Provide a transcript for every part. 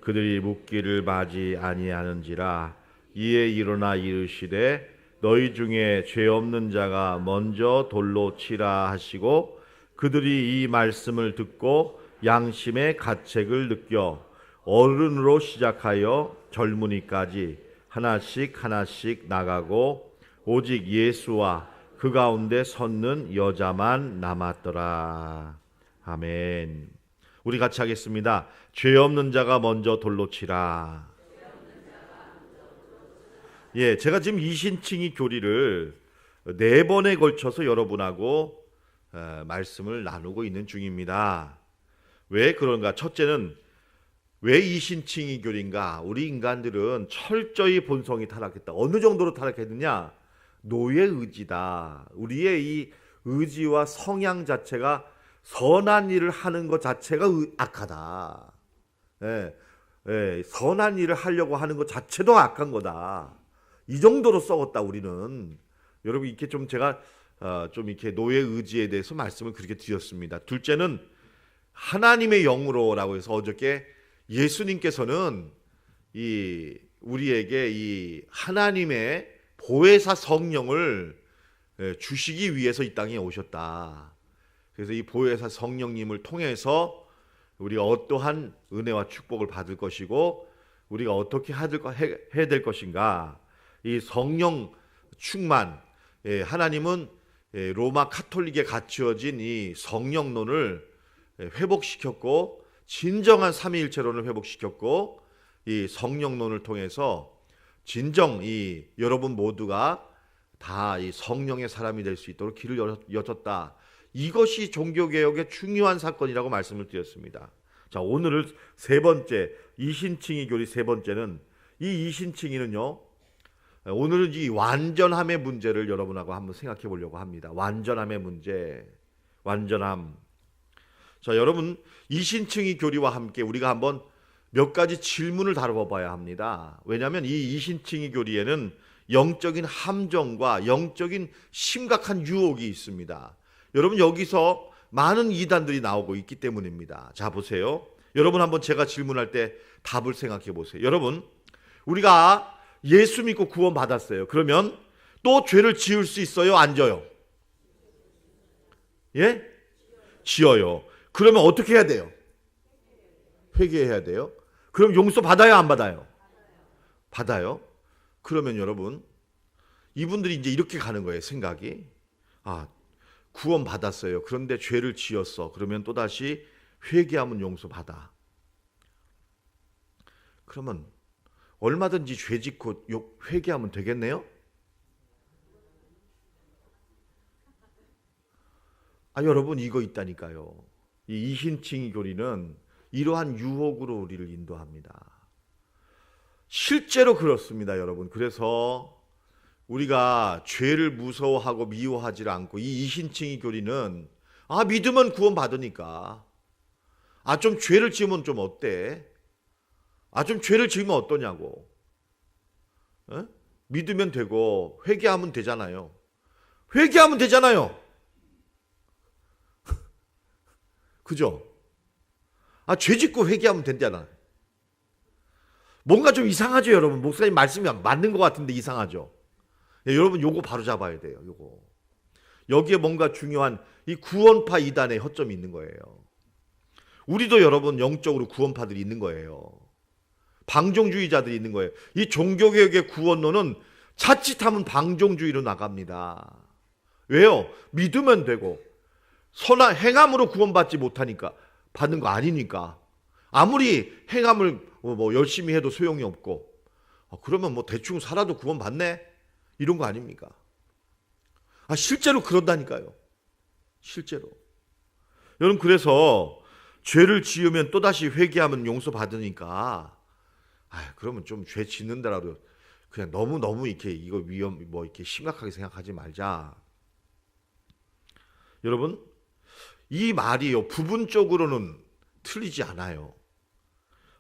그들이 묻기를 마지 아니하는지라. 이에 일어나 이르시되 너희 중에 죄 없는 자가 먼저 돌로 치라 하시고, 그들이 이 말씀을 듣고 양심의 가책을 느껴 어른으로 시작하여 젊은이까지 하나씩 하나씩 나가고 오직 예수와 그 가운데 섰는 여자만 남았더라. 아멘. 우리 같이 하겠습니다. 죄 없는 자가 먼저 돌로 치라. 예, 제가 지금 이신칭의 교리를 4번에 걸쳐서 여러분하고 말씀을 나누고 있는 중입니다. 왜 그런가? 첫째는 왜 이신칭의 교리인가? 우리 인간들은 철저히 본성이 타락했다. 어느 정도로 타락했느냐? 노예 의지다. 우리의 이 의지와 성향 자체가 선한 일을 하는 것 자체가 악하다. 선한 일을 하려고 하는 것 자체도 악한 거다. 이 정도로 썩었다 우리는. 여러분, 이렇게 좀 제가 좀 이렇게 노예 의지에 대해서 말씀을 그렇게 드렸습니다. 둘째는 하나님의 영으로라고 해서 어저께 예수님께서는 우리에게 이 하나님의 보혜사 성령을 주시기 위해서 이 땅에 오셨다. 그래서 이 보혜사 성령님을 통해서 우리가 어떠한 은혜와 축복을 받을 것이고 우리가 어떻게 해야 될 것인가. 이 성령 충만, 하나님은 로마 카톨릭에 갖추어진 이 성령론을 회복시켰고 진정한 삼위일체론을 회복시켰고 이 성령론을 통해서 진정 이 여러분 모두가 다 이 성령의 사람이 될 수 있도록 길을 여셨다. 이것이 종교개혁의 중요한 사건이라고 말씀을 드렸습니다. 자, 오늘은 세 번째 이신칭의 교리 세 번째는 이 이신칭의는요, 오늘은 이 완전함의 문제를 여러분하고 한번 생각해 보려고 합니다. 완전함의 문제, 완전함. 자, 여러분, 이신칭의 교리와 함께 우리가 한번 몇 가지 질문을 다뤄봐야 합니다. 왜냐하면 이 이신칭의 교리에는 영적인 함정과 영적인 심각한 유혹이 있습니다. 여러분, 여기서 많은 이단들이 나오고 있기 때문입니다. 자, 보세요. 여러분, 한번 제가 질문할 때 답을 생각해 보세요. 여러분, 우리가 예수 믿고 구원 받았어요. 그러면 또 죄를 지을 수 있어요? 안 져요? 예? 지어요. 그러면 어떻게 해야 돼요? 회개해야 돼요. 그럼 용서 받아요? 안 받아요? 받아요. 그러면 여러분, 이분들이 이제 이렇게 가는 거예요. 생각이. 구원 받았어요. 그런데 죄를 지었어. 그러면 또다시 회개하면 용서받아. 그러면 얼마든지 죄 짓고 회개하면 되겠네요? 여러분, 이거 있다니까요. 이 이신칭의 교리는 이러한 유혹으로 우리를 인도합니다. 실제로 그렇습니다, 여러분. 그래서 우리가 죄를 무서워하고 미워하지 않고 이 이신칭의 교리는 믿으면 구원 받으니까 좀 죄를 지으면 좀 어때? 좀 죄를 지으면 어떠냐고. 믿으면 되고 회개하면 되잖아요. 회개하면 되잖아요. 그죠? 죄 짓고 회개하면 된잖아. 뭔가 좀 이상하죠, 여러분. 목사님 말씀이 맞는 것 같은데 이상하죠. 여러분, 요거 바로 잡아야 돼요. 요거. 여기에 뭔가 중요한 이 구원파 이단의 허점이 있는 거예요. 우리도 여러분 영적으로 구원파들이 있는 거예요. 방종주의자들이 있는 거예요. 이 종교개혁의 구원론은 자칫하면 방종주의로 나갑니다. 왜요? 믿으면 되고 선한 행함으로 구원받지 못하니까, 받는 거 아니니까. 아무리 행함을 열심히 해도 소용이 없고, 그러면 대충 살아도 구원받네? 이런 거 아닙니까? 실제로 그런다니까요. 실제로. 여러분, 그래서 죄를 지으면 또다시 회개하면 용서받으니까, 그러면 좀 죄 짓는다라도 그냥 너무 이렇게 이거 이렇게 심각하게 생각하지 말자. 여러분, 이 말이요, 부분적으로는 틀리지 않아요.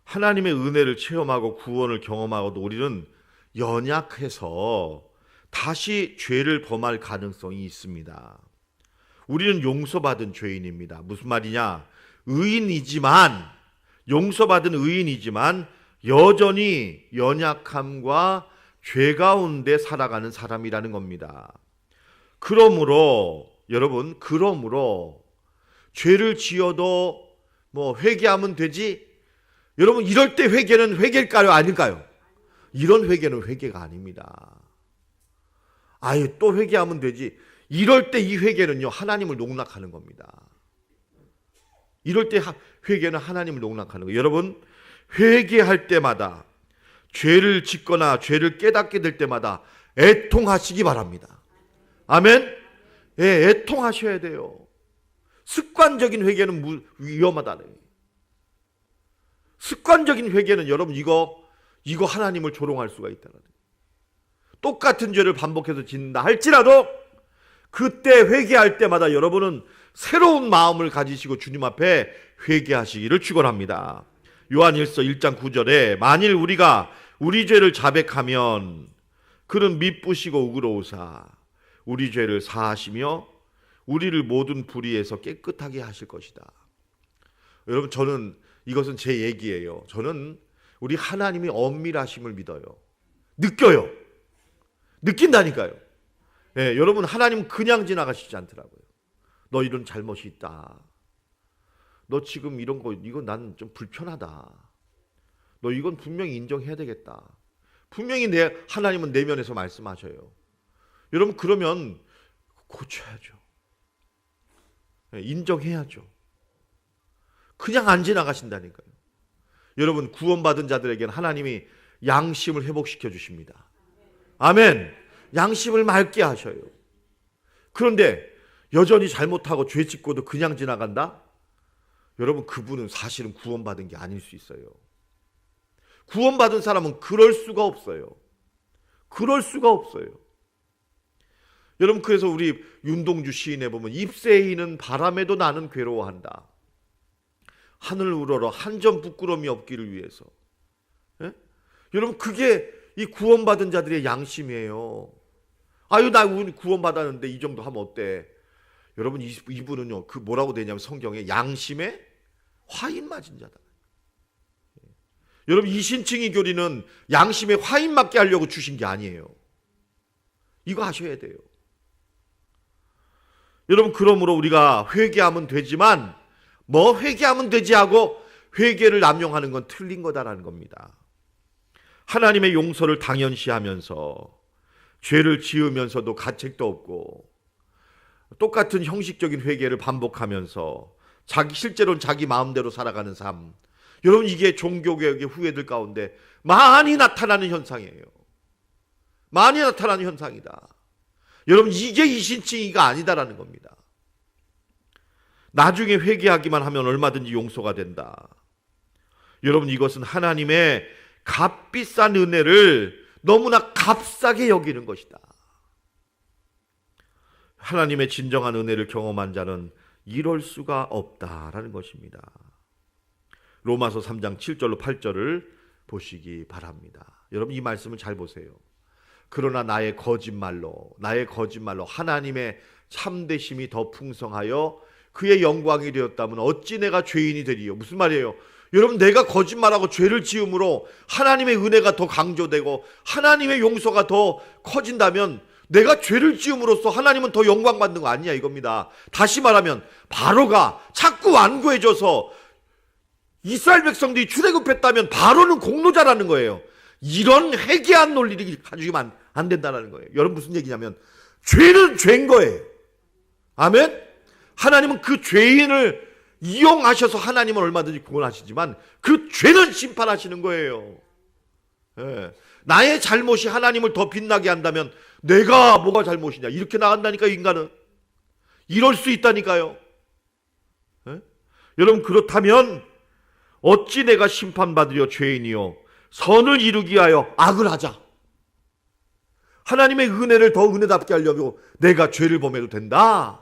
하나님의 은혜를 체험하고 구원을 경험하고도 우리는 연약해서 다시 죄를 범할 가능성이 있습니다. 우리는 용서받은 죄인입니다. 무슨 말이냐? 의인이지만 용서받은 의인이지만 여전히 연약함과 죄 가운데 살아가는 사람이라는 겁니다. 그러므로 여러분, 죄를 지어도 회개하면 되지? 여러분, 이럴 때 회개는 회개일까요? 아닐까요? 이런 회개는 회개가 아닙니다. 아유, 또 회개하면 되지. 이럴 때 이 회개는요, 하나님을 농락하는 겁니다. 이럴 때 회개는 하나님을 농락하는 거예요. 여러분, 회개할 때마다, 죄를 짓거나 죄를 깨닫게 될 때마다 애통하시기 바랍니다. 아멘? 예, 애통하셔야 돼요. 습관적인 회개는 위험하다네. 습관적인 회개는 여러분 이거 하나님을 조롱할 수가 있다는. 똑같은 죄를 반복해서 짓는다 할지라도 그때 회개할 때마다 여러분은 새로운 마음을 가지시고 주님 앞에 회개하시기를 축원합니다. 요한일서 1장 9절에 만일 우리가 우리 죄를 자백하면 그는 미쁘시고 우그러우사 우리 죄를 사하시며 우리를 모든 불의에서 깨끗하게 하실 것이다. 여러분, 저는 이것은 제 얘기예요. 저는 우리 하나님이 엄밀하심을 믿어요. 느껴요. 느낀다니까요. 예, 여러분, 하나님 그냥 지나가시지 않더라고요. 너 이런 잘못이 있다. 너 지금 이런 거, 이거 난 좀 불편하다. 너 이건 분명히 인정해야 되겠다. 분명히 하나님은 내면에서 말씀하셔요. 여러분, 그러면 고쳐야죠. 인정해야죠. 그냥 안 지나가신다니까요. 여러분, 구원받은 자들에게는 하나님이 양심을 회복시켜 주십니다. 아멘. 양심을 맑게 하셔요. 그런데 여전히 잘못하고 죄 짓고도 그냥 지나간다? 여러분, 그분은 사실은 구원받은 게 아닐 수 있어요. 구원받은 사람은 그럴 수가 없어요. 그럴 수가 없어요. 여러분, 그래서 우리 윤동주 시인에 보면 잎새이는 바람에도 나는 괴로워한다. 하늘 우러러 한 점 부끄러움이 없기를 위해서. 예? 여러분, 그게 이 구원받은 자들의 양심이에요. 아유, 나 구원받았는데 이 정도 하면 어때? 여러분, 이분은요, 그 뭐라고 되냐면 성경에 양심에 화인 맞은 자다. 여러분, 이신칭의 교리는 양심에 화인 맞게 하려고 주신 게 아니에요. 이거 하셔야 돼요. 여러분, 그러므로 우리가 회개하면 되지만 회개하면 되지 하고 회개를 남용하는 건 틀린 거다라는 겁니다. 하나님의 용서를 당연시하면서 죄를 지으면서도 가책도 없고 똑같은 형식적인 회개를 반복하면서 실제로는 자기 마음대로 살아가는 삶. 여러분, 이게 종교개혁의 후예들 가운데 많이 나타나는 현상이에요. 많이 나타나는 현상이다. 여러분, 이게 이신칭의가 아니다라는 겁니다. 나중에 회개하기만 하면 얼마든지 용서가 된다. 여러분, 이것은 하나님의 값비싼 은혜를 너무나 값싸게 여기는 것이다. 하나님의 진정한 은혜를 경험한 자는 이럴 수가 없다라는 것입니다. 로마서 3장 7절로 8절을 보시기 바랍니다. 여러분, 이 말씀을 잘 보세요. 그러나 나의 거짓말로 하나님의 참되심이 더 풍성하여 그의 영광이 되었다면 어찌 내가 죄인이 되리요. 무슨 말이에요? 여러분, 내가 거짓말하고 죄를 지음으로 하나님의 은혜가 더 강조되고 하나님의 용서가 더 커진다면 내가 죄를 지음으로써 하나님은 더 영광 받는 거 아니냐 이겁니다. 다시 말하면 바로가 자꾸 완고해져서 이스라엘 백성들이 출애굽했다면 바로는 공로자라는 거예요. 이런 회개한 논리를 가지면 안 된다는 거예요. 여러분, 무슨 얘기냐면 죄는 죄인 거예요. 아멘? 하나님은 그 죄인을 이용하셔서 하나님은 얼마든지 구원하시지만 그 죄는 심판하시는 거예요. 예. 나의 잘못이 하나님을 더 빛나게 한다면 내가 뭐가 잘못이냐 이렇게 나간다니까요. 인간은 이럴 수 있다니까요. 예? 여러분, 그렇다면 어찌 내가 심판받으려 죄인이요 선을 이루기 위하여 악을 하자. 하나님의 은혜를 더 은혜답게 하려고 내가 죄를 범해도 된다.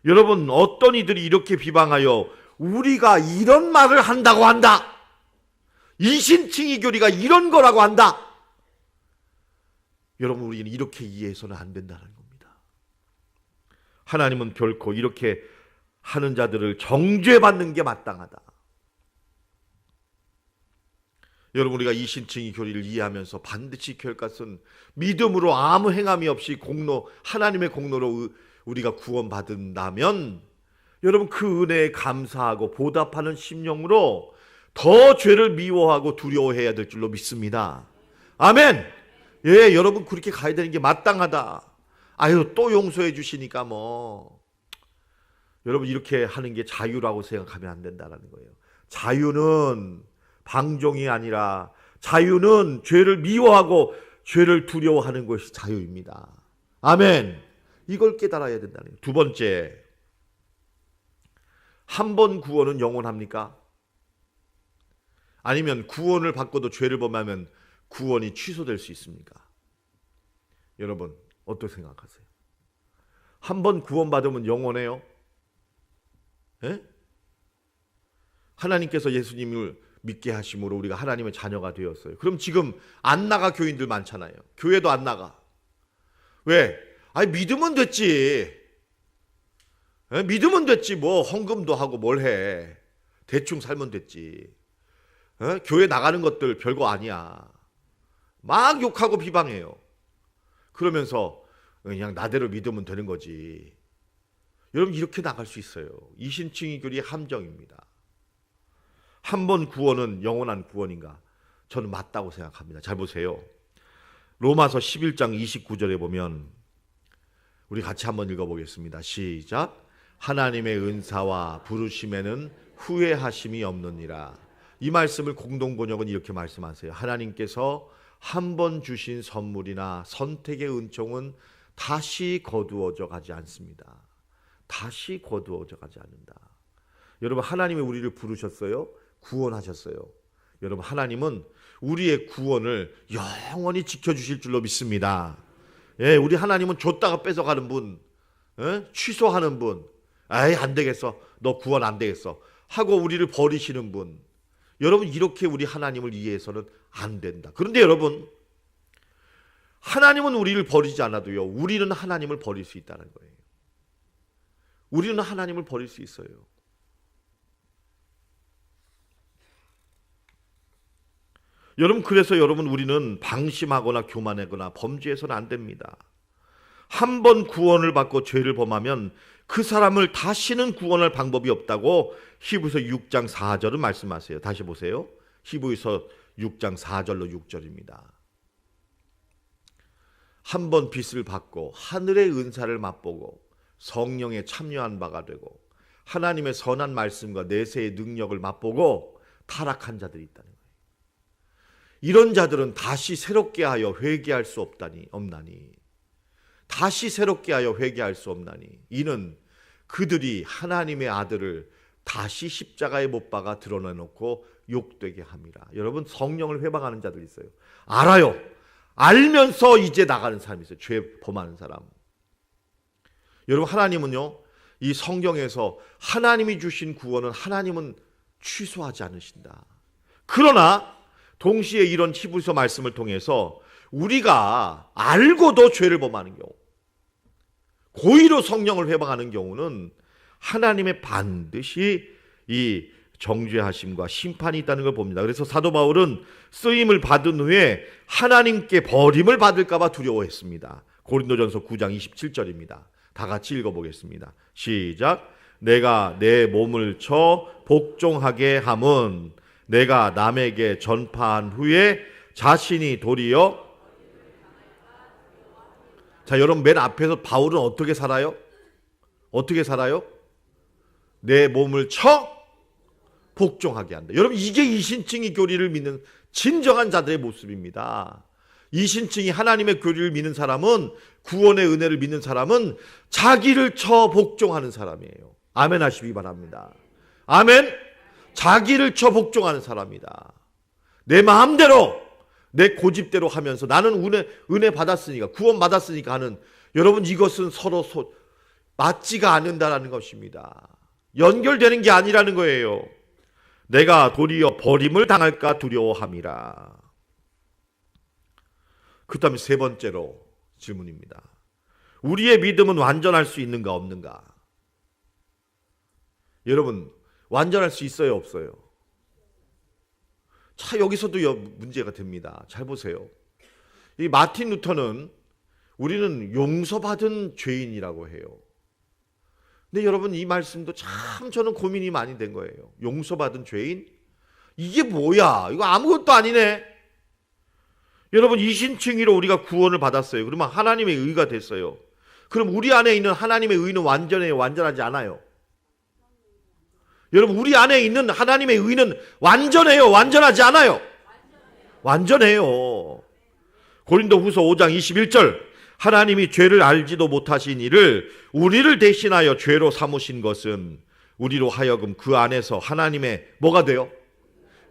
여러분, 어떤 이들이 이렇게 비방하여 우리가 이런 말을 한다고 한다. 이신칭의 교리가 이런 거라고 한다. 여러분, 우리는 이렇게 이해해서는 안 된다는 겁니다. 하나님은 결코 이렇게 하는 자들을 정죄받는 게 마땅하다. 여러분, 우리가 이신칭의 교리를 이해하면서 반드시 지켜야 할 것은 믿음으로 아무 행함이 없이 하나님의 공로로 우리가 구원받은다면 여러분, 그 은혜에 감사하고 보답하는 심령으로 더 죄를 미워하고 두려워해야 될 줄로 믿습니다. 아멘. 예, 여러분, 그렇게 가야 되는 게 마땅하다. 아유, 또 용서해 주시니까 여러분, 이렇게 하는 게 자유라고 생각하면 안 된다는 거예요. 자유는 방종이 아니라 자유는 죄를 미워하고 죄를 두려워하는 것이 자유입니다. 아멘. 이걸 깨달아야 된다는 거예요. 두 번째, 한 번 구원은 영원합니까? 아니면 구원을 받고도 죄를 범하면 구원이 취소될 수 있습니까? 여러분, 어떻게 생각하세요? 한 번 구원받으면 영원해요? 예? 하나님께서 예수님을 믿게 하심으로 우리가 하나님의 자녀가 되었어요. 그럼 지금 안 나가 교인들 많잖아요. 교회도 안 나가. 왜? 아니, 믿으면 됐지. 예? 믿으면 됐지. 헌금도 하고 뭘 해. 대충 살면 됐지. 예? 교회 나가는 것들 별거 아니야. 막 욕하고 비방해요. 그러면서 그냥 나대로 믿으면 되는 거지. 여러분, 이렇게 나갈 수 있어요. 이신칭의 교리의 함정입니다. 한 번 구원은 영원한 구원인가? 저는 맞다고 생각합니다. 잘 보세요. 로마서 11장 29절에 보면 우리 같이 한번 읽어보겠습니다. 시작. 하나님의 은사와 부르심에는 후회하심이 없느니라. 이 말씀을 공동번역은 이렇게 말씀하세요. 하나님께서 한 번 주신 선물이나 선택의 은총은 다시 거두어져 가지 않습니다. 다시 거두어져 가지 않는다. 여러분, 하나님이 우리를 부르셨어요. 구원하셨어요. 여러분, 하나님은 우리의 구원을 영원히 지켜주실 줄로 믿습니다. 예, 우리 하나님은 줬다가 뺏어가는 분, 취소하는 분, 아이, 안 되겠어, 너 구원 안 되겠어 하고 우리를 버리시는 분. 여러분, 이렇게 우리 하나님을 이해해서는 안 된다. 그런데 여러분, 하나님은 우리를 버리지 않아도요, 우리는 하나님을 버릴 수 있다는 거예요. 우리는 하나님을 버릴 수 있어요. 여러분, 그래서 여러분, 우리는 방심하거나 교만하거나 범죄해서는 안 됩니다. 한 번 구원을 받고 죄를 범하면 그 사람을 다시는 구원할 방법이 없다고 히브리서 6장 4절은 말씀하세요. 다시 보세요. 히브리서 6장 4절로 6절입니다. 한 번 빚을 받고 하늘의 은사를 맛보고 성령에 참여한 바가 되고 하나님의 선한 말씀과 내세의 능력을 맛보고 타락한 자들이 있다는 거예요. 이런 자들은 다시 새롭게 하여 회개할 수 없나니 다시 새롭게 하여 회개할 수 없나니 이는 그들이 하나님의 아들을 다시 십자가에 못 박아 드러내놓고 욕되게 함이라. 여러분, 성령을 회방하는 자들이 있어요. 알아요. 알면서 이제 나가는 사람이 있어요. 죄 범하는 사람. 여러분, 하나님은요, 이 성경에서 하나님이 주신 구원은 하나님은 취소하지 않으신다. 그러나 동시에 이런 히브리서 말씀을 통해서 우리가 알고도 죄를 범하는 경우, 고의로 성령을 회방하는 경우는 하나님의 반드시 이 정죄하심과 심판이 있다는 걸 봅니다. 그래서 사도 바울은 쓰임을 받은 후에 하나님께 버림을 받을까 봐 두려워했습니다. 고린도전서 9장 27절입니다. 다 같이 읽어보겠습니다. 시작. 내가 내 몸을 쳐 복종하게 함은 내가 남에게 전파한 후에 자신이 도리어. 자, 여러분, 맨 앞에서 바울은 어떻게 살아요? 어떻게 살아요? 내 몸을 쳐 복종하게 한다. 여러분, 이게 이신칭의 교리를 믿는 진정한 자들의 모습입니다. 이신칭이 하나님의 교리를 믿는 사람은, 구원의 은혜를 믿는 사람은 자기를 쳐 복종하는 사람이에요. 아멘 하시기 바랍니다. 아멘. 자기를 쳐 복종하는 사람이다. 내 마음대로, 내 고집대로 하면서 나는 은혜 받았으니까, 구원 받았으니까 하는, 여러분, 이것은 서로 맞지가 않는다라는 것입니다. 연결되는 게 아니라는 거예요. 내가 도리어 버림을 당할까 두려워함이라. 그 다음에 세 번째로 질문입니다. 우리의 믿음은 완전할 수 있는가 없는가? 여러분, 완전할 수 있어요 없어요? 자, 여기서도 문제가 됩니다. 잘 보세요. 이 마틴 루터는 우리는 용서받은 죄인이라고 해요. 근데 여러분, 이 말씀도 참 저는 고민이 많이 된 거예요. 용서받은 죄인? 이게 뭐야? 이거 아무것도 아니네. 여러분, 이신칭의로 우리가 구원을 받았어요. 그러면 하나님의 의가 됐어요. 그럼 우리 안에 있는 하나님의 의는 완전해요? 완전하지 않아요? 여러분, 우리 안에 있는 하나님의 의는 완전해요? 완전하지 않아요? 완전해요. 고린도후서 5장 21절, 하나님이 죄를 알지도 못하신 이를 우리를 대신하여 죄로 삼으신 것은 우리로 하여금 그 안에서 하나님의 뭐가 돼요?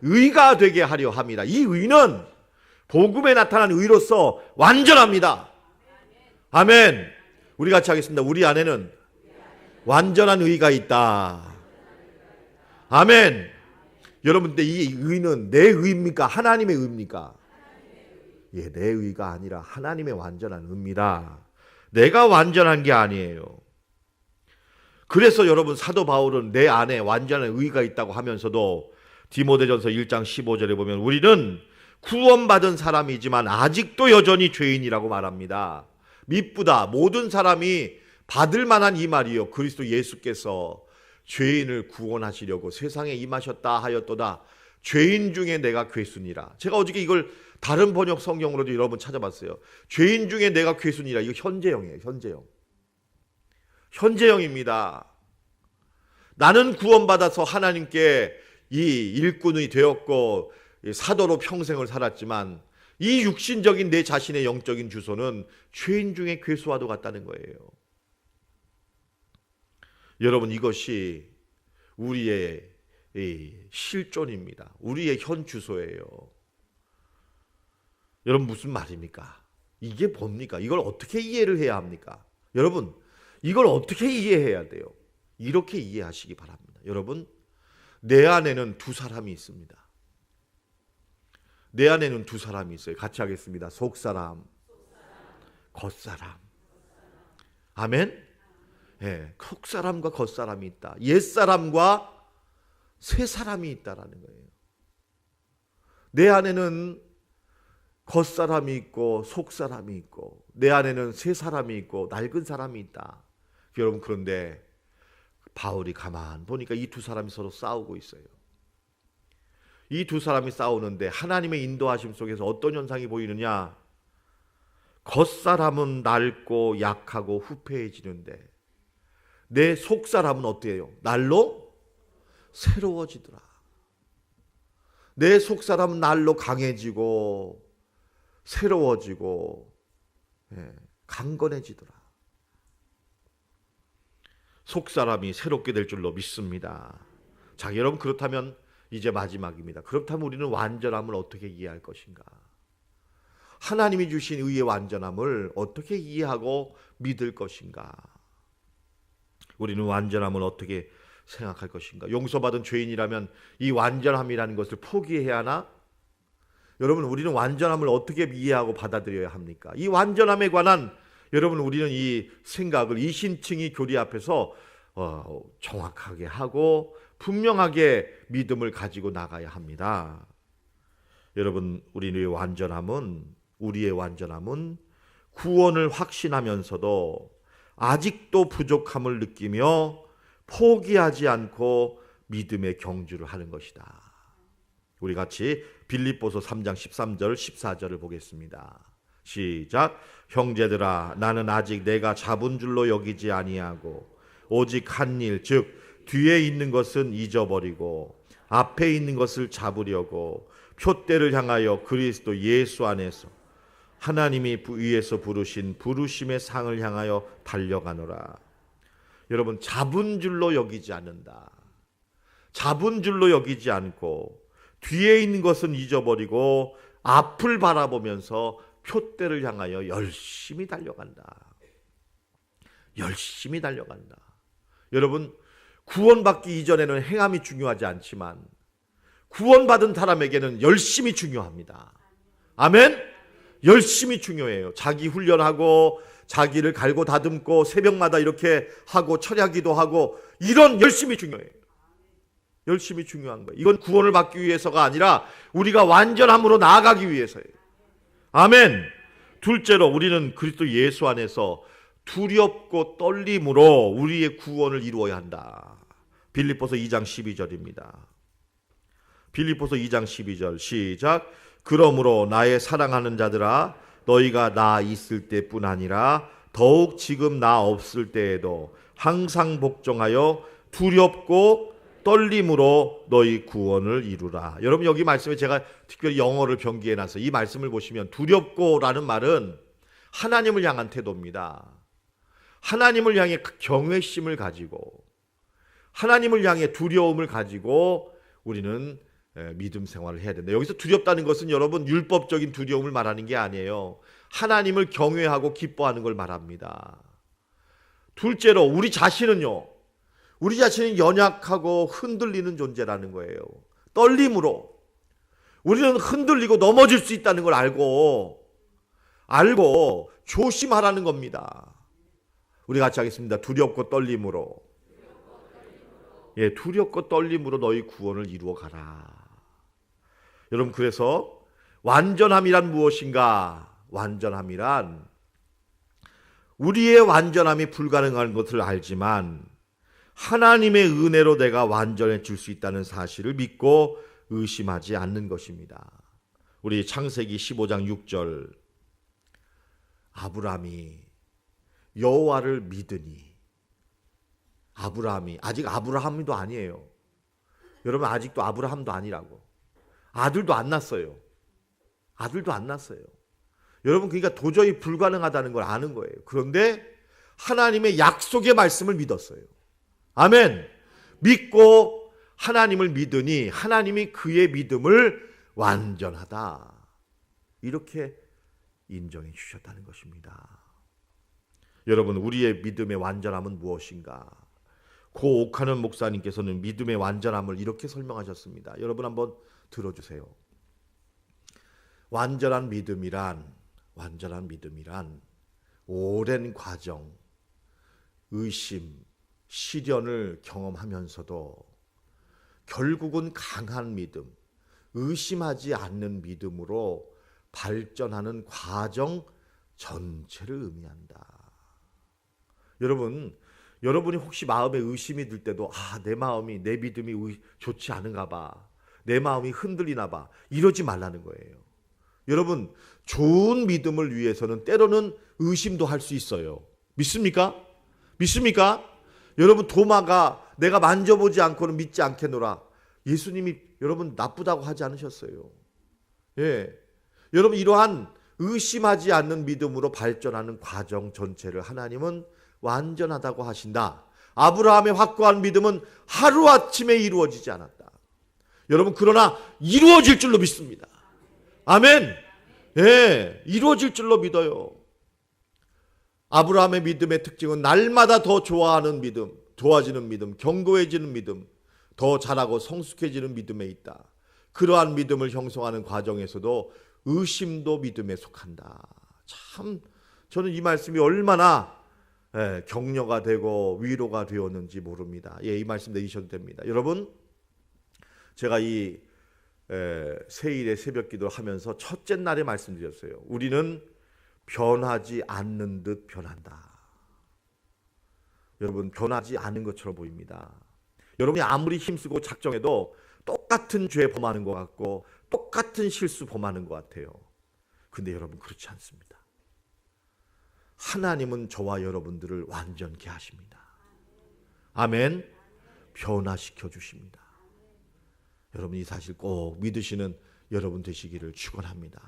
의가 되게 하려 합니다. 이 의는 복음에 나타난 의로서 완전합니다. 아멘. 우리 같이 하겠습니다. 우리 안에는 완전한 의가 있다. 아멘. 여러분, 근데 이 의는 내 의입니까? 하나님의 의입니까? 예, 내 의가 아니라 하나님의 완전한 의입니다. 내가 완전한 게 아니에요. 그래서 여러분, 사도 바울은 내 안에 완전한 의가 있다고 하면서도 디모데전서 1장 15절에 보면 우리는 구원받은 사람이지만 아직도 여전히 죄인이라고 말합니다. 미쁘다. 모든 사람이 받을 만한 이 말이요. 그리스도 예수께서 죄인을 구원하시려고 세상에 임하셨다 하였도다. 죄인 중에 내가 괴순이라. 제가 어저께 이걸 다른 번역 성경으로도 여러분 찾아봤어요. 죄인 중에 내가 괴순이라. 이거 현재형이에요. 현재형. 현재형입니다. 나는 구원받아서 하나님께 이 일꾼이 되었고 사도로 평생을 살았지만 이 육신적인 내 자신의 영적인 주소는 죄인 중에 괴수와도 같다는 거예요. 여러분, 이것이 우리의 실존입니다. 우리의 현 주소예요. 여러분, 무슨 말입니까? 이게 뭡니까? 이걸 어떻게 이해를 해야 합니까? 여러분, 이걸 어떻게 이해해야 돼요? 이렇게 이해하시기 바랍니다. 여러분, 내 안에는 두 사람이 있습니다. 내 안에는 두 사람이 있어요. 같이 하겠습니다. 속사람, 겉사람. 아멘? 예, 속사람과 겉사람이 있다. 옛사람과 새사람이 있다라는 거예요. 내 안에는 겉사람이 있고 속사람이 있고 내 안에는 새사람이 있고 낡은 사람이 있다. 여러분, 그런데 바울이 가만 보니까 이 두 사람이 서로 싸우고 있어요. 이 두 사람이 싸우는데 하나님의 인도하심 속에서 어떤 현상이 보이느냐? 겉사람은 낡고 약하고 후패해지는데 내 속사람은 어때요? 날로 새로워지더라. 내 속사람은 날로 강해지고 새로워지고 강건해지더라. 속사람이 새롭게 될 줄로 믿습니다. 자, 여러분, 그렇다면 이제 마지막입니다. 그렇다면 우리는 완전함을 어떻게 이해할 것인가? 하나님이 주신 의의 완전함을 어떻게 이해하고 믿을 것인가? 우리는 완전함을 어떻게 생각할 것인가? 용서받은 죄인이라면 이 완전함이라는 것을 포기해야 하나? 여러분, 우리는 완전함을 어떻게 이해하고 받아들여야 합니까? 이 완전함에 관한 여러분, 우리는 이 생각을 이신칭의 교리 앞에서 정확하게 하고 분명하게 믿음을 가지고 나가야 합니다. 여러분, 우리의 완전함은 구원을 확신하면서도 아직도 부족함을 느끼며 포기하지 않고 믿음의 경주를 하는 것이다. 우리 같이 빌립보서 3장 13절 14절을 보겠습니다. 시작. 형제들아, 나는 아직 내가 잡은 줄로 여기지 아니하고 오직 한 일, 즉 뒤에 있는 것은 잊어버리고 앞에 있는 것을 잡으려고 표대를 향하여 그리스도 예수 안에서 하나님이 위에서 부르신 부르심의 상을 향하여 달려가노라. 여러분, 잡은 줄로 여기지 않는다. 잡은 줄로 여기지 않고 뒤에 있는 것은 잊어버리고 앞을 바라보면서 표대를 향하여 열심히 달려간다. 열심히 달려간다. 여러분, 구원받기 이전에는 행함이 중요하지 않지만 구원받은 사람에게는 열심히 중요합니다. 아멘? 열심히 중요해요. 자기 훈련하고 자기를 갈고 다듬고 새벽마다 이렇게 하고 철야기도 하고 이런 열심히 중요해요. 열심이 중요한 거예요. 이건 구원을 받기 위해서가 아니라 우리가 완전함으로 나아가기 위해서예요. 아멘. 둘째로 우리는 그리스도 예수 안에서 두렵고 떨림으로 우리의 구원을 이루어야 한다. 빌립보서 2장 12절입니다. 빌립보서 2장 12절 시작. 그러므로 나의 사랑하는 자들아 너희가 나 있을 때뿐 아니라 더욱 지금 나 없을 때에도 항상 복종하여 두렵고 떨림으로 너희 구원을 이루라. 여러분 여기 말씀에 제가 특별히 영어를 변기해 놨어요. 이 말씀을 보시면 두렵고라는 말은 하나님을 향한 태도입니다. 하나님을 향해 경외심을 가지고 하나님을 향해 두려움을 가지고 우리는 믿음 생활을 해야 된다. 여기서 두렵다는 것은 여러분 율법적인 두려움을 말하는 게 아니에요. 하나님을 경외하고 기뻐하는 걸 말합니다. 둘째로 우리 자신은요. 우리 자신은 연약하고 흔들리는 존재라는 거예요. 떨림으로 우리는 흔들리고 넘어질 수 있다는 걸 알고 조심하라는 겁니다. 우리 같이 하겠습니다. 두렵고 떨림으로. 예, 두렵고 떨림으로 너희 구원을 이루어 가라. 여러분 그래서 완전함이란 무엇인가? 완전함이란 우리의 완전함이 불가능한 것을 알지만 하나님의 은혜로 내가 완전해질 수 있다는 사실을 믿고 의심하지 않는 것입니다. 우리 창세기 15장 6절 아브라함이 여호와를 믿으니 아브라함이 아직 아브라함도 아니에요. 여러분 아직도 아브라함도 아니라고. 아들도 안 낳았어요. 여러분 그러니까 도저히 불가능하다는 걸 아는 거예요. 그런데 하나님의 약속의 말씀을 믿었어요. 아멘. 믿고 하나님을 믿으니 하나님이 그의 믿음을 완전하다. 이렇게 인정해 주셨다는 것입니다. 여러분 우리의 믿음의 완전함은 무엇인가? 고 옥하는 목사님께서는 믿음의 완전함을 이렇게 설명하셨습니다. 여러분 한번 들어주세요. 완전한 믿음이란 오랜 과정, 의심, 시련을 경험하면서도 결국은 강한 믿음, 의심하지 않는 믿음으로 발전하는 과정 전체를 의미한다. 여러분이 혹시 마음에 의심이 들 때도 내 마음이 내 믿음이 좋지 않은가 봐. 내 마음이 흔들리나 봐. 이러지 말라는 거예요. 여러분 좋은 믿음을 위해서는 때로는 의심도 할 수 있어요. 믿습니까? 여러분 도마가 내가 만져보지 않고는 믿지 않겠노라. 예수님이 여러분 나쁘다고 하지 않으셨어요. 예, 여러분 이러한 의심하지 않는 믿음으로 발전하는 과정 전체를 하나님은 완전하다고 하신다. 아브라함의 확고한 믿음은 하루아침에 이루어지지 않았다. 여러분 그러나 이루어질 줄로 믿습니다. 아멘. 예, 이루어질 줄로 믿어요. 아브라함의 믿음의 특징은 날마다 더 좋아하는 믿음, 좋아지는 믿음, 견고해지는 믿음, 더 자라고 성숙해지는 믿음에 있다. 그러한 믿음을 형성하는 과정에서도 의심도 믿음에 속한다. 참 저는 이 말씀이 얼마나 격려가 되고 위로가 되었는지 모릅니다. 예, 이 말씀 내리셔도 됩니다. 여러분 제가 이 세일의 새벽 기도를 하면서 첫째 날에 말씀드렸어요. 우리는 변하지 않는 듯 변한다. 여러분 변하지 않는 것처럼 보입니다. 여러분이 아무리 힘쓰고 작정해도 똑같은 죄 범하는 것 같고 똑같은 실수 범하는 것 같아요. 근데 여러분 그렇지 않습니다. 하나님은 저와 여러분들을 완전케 하십니다. 아멘. 변화시켜 주십니다. 여러분 이 사실 꼭 믿으시는 여러분 되시기를 축원합니다.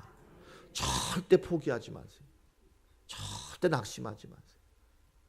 절대 포기하지 마세요. 절대 낙심하지 마세요.